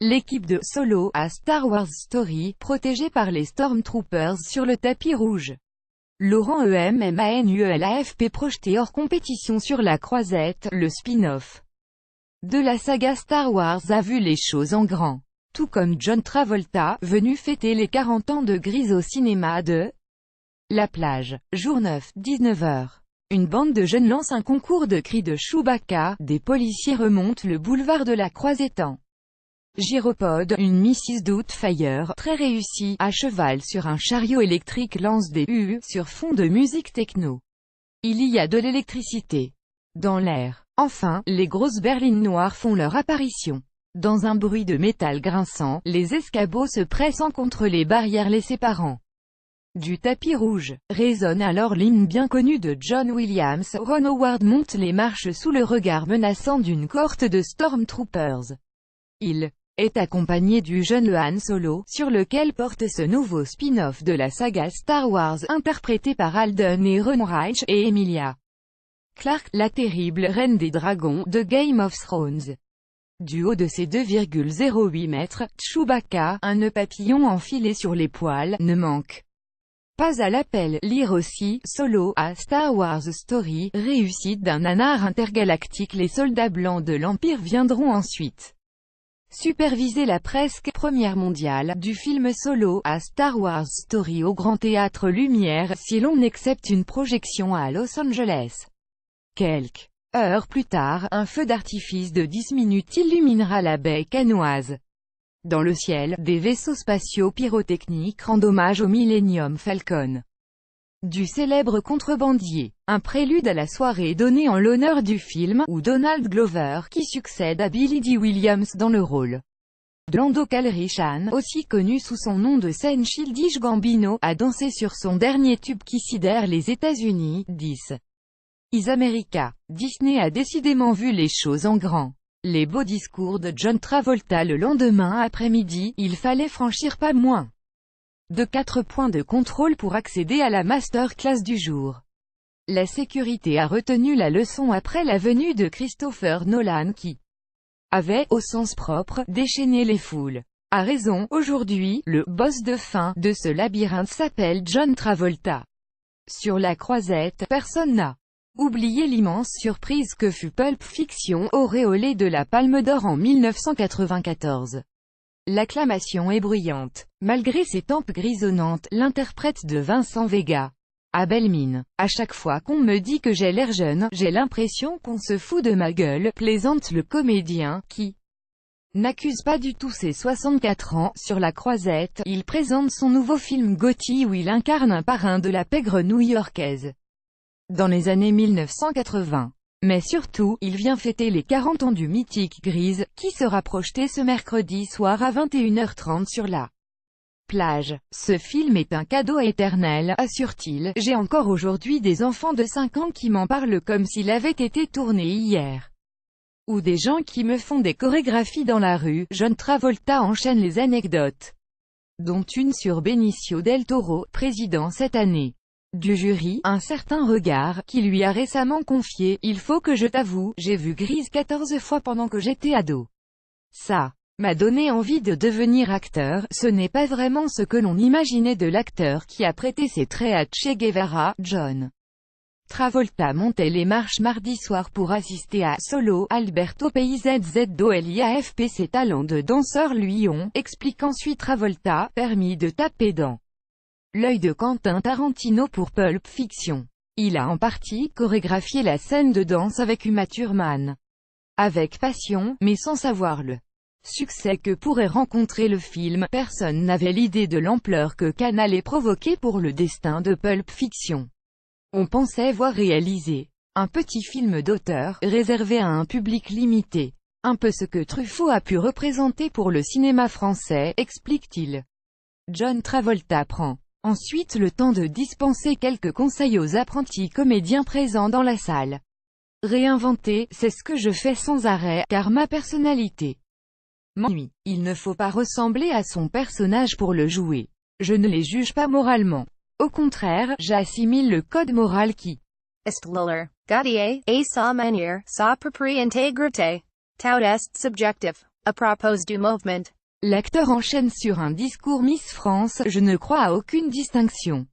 l'équipe de Solo à Star Wars Story, protégée par les Stormtroopers sur le tapis rouge. Laurent EMMANUELAFP projeté hors compétition sur La Croisette, le spin-off de la saga Star Wars a vu les choses en grand. Tout comme John Travolta, venu fêter les 40 ans de Grease au cinéma de La Plage, jour 9, 19h. Une bande de jeunes lance un concours de cris de Chewbacca, des policiers remontent le boulevard de la Croisette en gyropode, une Mrs Doubtfire, très réussie, à cheval sur un chariot électrique lance des UU, sur fond de musique techno. Il y a de l'électricité dans l'air. Enfin, les grosses berlines noires font leur apparition. Dans un bruit de métal grinçant, les escabeaux se pressant contre les barrières les séparant du tapis rouge. Résonne alors l'hymne bien connu de John Williams. Ron Howard monte les marches sous le regard menaçant d'une cohorte de Stormtroopers. Il est accompagné du jeune Han Solo, sur lequel porte ce nouveau spin-off de la saga Star Wars, interprété par Alden Ehrenreich et Emilia Clarke, la terrible reine des dragons de Game of Thrones. Du haut de ses 2,08 mètres, Chewbacca, un nœud papillon enfilé sur les poils, ne manque pas à l'appel. Lire aussi, Solo, à Star Wars Story, réussite d'un nanar intergalactique. Les soldats blancs de l'Empire viendront ensuite superviser la presque première mondiale du film Solo, à Star Wars Story au Grand Théâtre Lumière, si l'on accepte une projection à Los Angeles. Quelques heures plus tard, un feu d'artifice de 10 minutes illuminera la baie Canoise. Dans le ciel, des vaisseaux spatiaux pyrotechniques rendent hommage au Millennium Falcon du célèbre contrebandier. Un prélude à la soirée donnée en l'honneur du film, où Donald Glover, qui succède à Billy Dee Williams dans le rôle de Lando Calrissian, aussi connu sous son nom de scène Childish Gambino, a dansé sur son dernier tube qui sidère les États-Unis, 10 Is America. Disney a décidément vu les choses en grand. Les beaux discours de John Travolta le lendemain après-midi, il fallait franchir pas moins de 4 points de contrôle pour accéder à la masterclass du jour. La sécurité a retenu la leçon après la venue de Christopher Nolan qui avait, au sens propre, déchaîné les foules. A raison, aujourd'hui, le « boss de fin » de ce labyrinthe s'appelle John Travolta. Sur La Croisette, personne n'a oublié l'immense surprise que fut Pulp Fiction, auréolé de la Palme d'Or en 1994. L'acclamation est bruyante. Malgré ses tempes grisonnantes, l'interprète de Vincent Vega a belle mine. À chaque fois qu'on me dit que j'ai l'air jeune, j'ai l'impression qu'on se fout de ma gueule, plaisante le comédien, qui n'accuse pas du tout ses 64 ans. Sur La Croisette, il présente son nouveau film Gotti où il incarne un parrain de la pègre new-yorkaise dans les années 1980. Mais surtout, il vient fêter les 40 ans du mythique Grease, qui sera projeté ce mercredi soir à 21h30 sur La Plage. Ce film est un cadeau éternel, assure-t-il. J'ai encore aujourd'hui des enfants de 5 ans qui m'en parlent comme s'il avait été tourné hier. Ou des gens qui me font des chorégraphies dans la rue. John Travolta enchaîne les anecdotes, dont une sur Benicio del Toro, président cette année du jury, un certain Regard, qui lui a récemment confié « Il faut que je t'avoue, j'ai vu Grease 14 fois pendant que j'étais ado. Ça m'a donné envie de devenir acteur. Ce n'est pas vraiment ce que l'on imaginait de l'acteur qui a prêté ses traits à Che Guevara. » John Travolta montait les marches mardi soir pour assister à Solo. Alberto PIZZOLIAFP. Ses talents de danseur lui ont, explique ensuite Travolta, permis de taper dans l'œil de Quentin Tarantino pour Pulp Fiction. Il a en partie chorégraphié la scène de danse avec Uma Thurman. Avec passion, mais sans savoir le succès que pourrait rencontrer le film, personne n'avait l'idée de l'ampleur que Cannes allait provoquer pour le destin de Pulp Fiction. On pensait voir réaliser un petit film d'auteur, réservé à un public limité. Un peu ce que Truffaut a pu représenter pour le cinéma français, explique-t-il. John Travolta prend ensuite le temps de dispenser quelques conseils aux apprentis comédiens présents dans la salle. Réinventer, c'est ce que je fais sans arrêt, car ma personnalité m'ennuie. Il ne faut pas ressembler à son personnage pour le jouer. Je ne les juge pas moralement. Au contraire, j'assimile le code moral qui est lower. Gaudier, à sa manière, sa propre intégrité. Tout est subjectif. À propos du mouvement L'acteur enchaîne sur un discours Miss France, je ne crois à aucune distinction.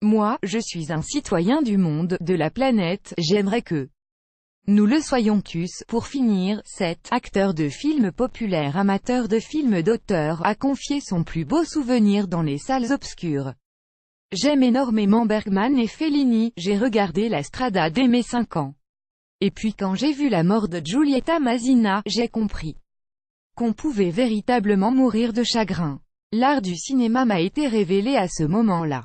Moi, je suis un citoyen du monde, de la planète, j'aimerais que nous le soyons tous. Pour finir, cet acteur de film populaire amateur de films d'auteur a confié son plus beau souvenir dans les salles obscures. J'aime énormément Bergman et Fellini, j'ai regardé La Strada dès mes 5 ans. Et puis quand j'ai vu la mort de Giulietta Masina, j'ai compris qu'on pouvait véritablement mourir de chagrin. L'art du cinéma m'a été révélé à ce moment-là.